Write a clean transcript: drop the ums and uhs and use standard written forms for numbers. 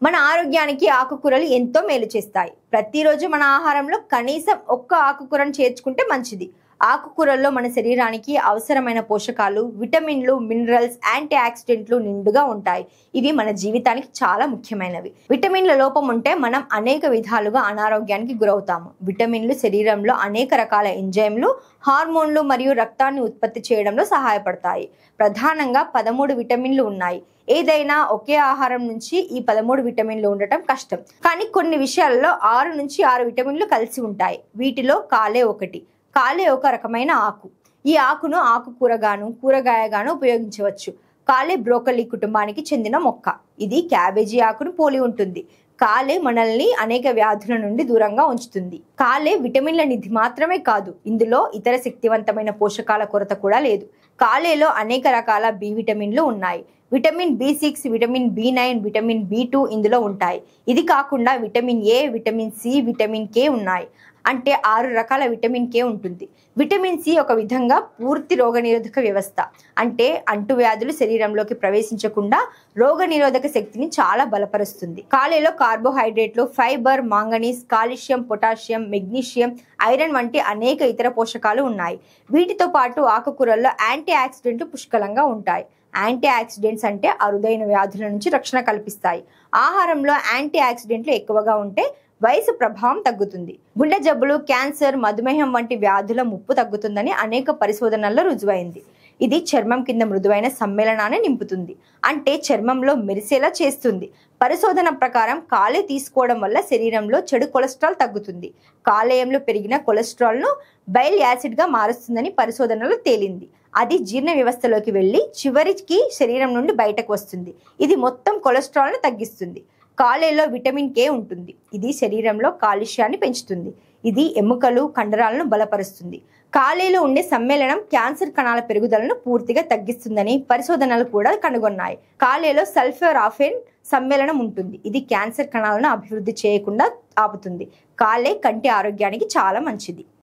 మన ఆరోగ్యానికి ఆకుకూరలు ఎంతో మేలు చేస్తాయి. ప్రతిరోజు మన ఆహారంలో కనీసం ఒక్క ఆకుకూరను చేర్చుకుంటే మంచిది. ఆకుకూరల్లో మన శరీరానికి అవసరమైన పోషకాలు, విటమిన్లు, మినరల్స్, యాంటీ ఆక్సిడెంట్లు నిండుగా ఉంటాయి. ఇవి మన జీవితానికి చాలా ముఖ్యమైనవి. విటమిన్ల లోపం ఉంటే మనం అనేక విధాలుగా అనారోగ్యానికి గురవుతాము. విటమిన్లు శరీరంలో అనేక రకాల ఎంజైమ్లు, హార్మోన్లు మరియు రక్తాన్ని ఉత్పత్తి చేయడంలో సహాయపడతాయి. ప్రధానంగా 13 విటమిన్లు ఉన్నాయి. ఏదైనా ఒకే ఆహారం నుంచి ఈ 13 విటమిన్లు ఉండటం కష్టం. కానీ కొన్ని విషయాల్లో 6 నుంచి 6 విటమిన్లు కలిసి ఉంటాయి. వీటిలో కాలే ఒకటి. కాలే ఒక రకమైన ఆకు. ఈ ఆకును ఆకుకూరగాను, కూరగాయగాను ఉపయోగించవచ్చు. కాలే బ్రోకలీ కుటుంబానికి చెందిన మొక్క. ఇది క్యాబేజీ ఆకును పోలి ఉంటుంది. కాలే మనల్ని అనేక వ్యాధుల నుండి దూరంగా ఉంచుతుంది. కాలే విటమిన్ల నిధి మాత్రమే కాదు, ఇందులో ఇతర శక్తివంతమైన పోషకాల కొరత కూడా లేదు. కాలేలో అనేక రకాల బి విటమిన్లు ఉన్నాయి. Vitamin B6, vitamin B9, vitamin B2 ఇందులో ఉంటాయి. ఇది కాకుండా vitamin A, vitamin C, vitamin K ఉన్నాయి. అంటే 6 రకాల విటమిన్ కే ఉంటుంది. విటమిన్ సి ఒక విధంగా పూర్తి రోగనిరోధక వ్యవస్థ. అంటే అంటువ్యాధులు శరీరంలోకి ప్రవేశించకుండా రోగనిరోధక శక్తిని చాలా బలపరుస్తుంది. కాలేలో కార్బోహైడ్రేట్లు, fibre, manganese, calcium, potassium, magnesium, iron వంటి అనేక ఇతర పోషకాలు ఉన్నాయి. వీటితో పాటు ఆకుకూరల్లో యాంటీ ఆక్సిడెంట్లు పుష్కలంగా ఉంటాయి. యాంటీ ఆక్సిడెంట్స్ అంటే అరుదైన వ్యాధుల నుంచి రక్షణ కల్పిస్తాయి. ఆహారంలో యాంటీ ఆక్సిడెంట్లు ఎక్కువగా ఉంటే వయసు ప్రభావం తగ్గుతుంది. గుండె జబ్బులు, క్యాన్సర్, మధుమేహం వంటి వ్యాధుల ముప్పు తగ్గుతుందని అనేక పరిశోధనల్లో రుజువైంది. ఇది చర్మం కింద మృదువైన సమ్మేళనాన్ని నింపుతుంది. అంటే చర్మంలో మెరిసేలా చేస్తుంది. పరిశోధన ప్రకారం కాలే తీసుకోవడం వల్ల శరీరంలో చెడు కొలెస్ట్రాల్ తగ్గుతుంది. కాలేయంలో పెరిగిన కొలెస్ట్రాల్ను బైల్ యాసిడ్గా మారుస్తుందని పరిశోధనలో తేలింది. అది జీర్ణ వ్యవస్థలోకి వెళ్ళి చివరికి శరీరం నుండి బయటకు వస్తుంది. ఇది మొత్తం కొలెస్ట్రాల్ను తగ్గిస్తుంది. కాలేలో విటమిన్ కే ఉంటుంది. ఇది శరీరంలో కాల్షియాన్ని పెంచుతుంది. ఇది ఎముకలు, కండరాలను బలపరుస్తుంది. కాలేలో ఉండే సమ్మేళనం క్యాన్సర్ కణాల పెరుగుదలను పూర్తిగా తగ్గిస్తుందని పరిశోధనలు కూడా కనుగొన్నాయి. కాలేలో సల్ఫోరాఫేన్ సమ్మేళనం ఉంటుంది. ఇది క్యాన్సర్ కణాలను అభివృద్ధి చేయకుండా ఆపుతుంది. కాలే కంటి ఆరోగ్యానికి చాలా మంచిది.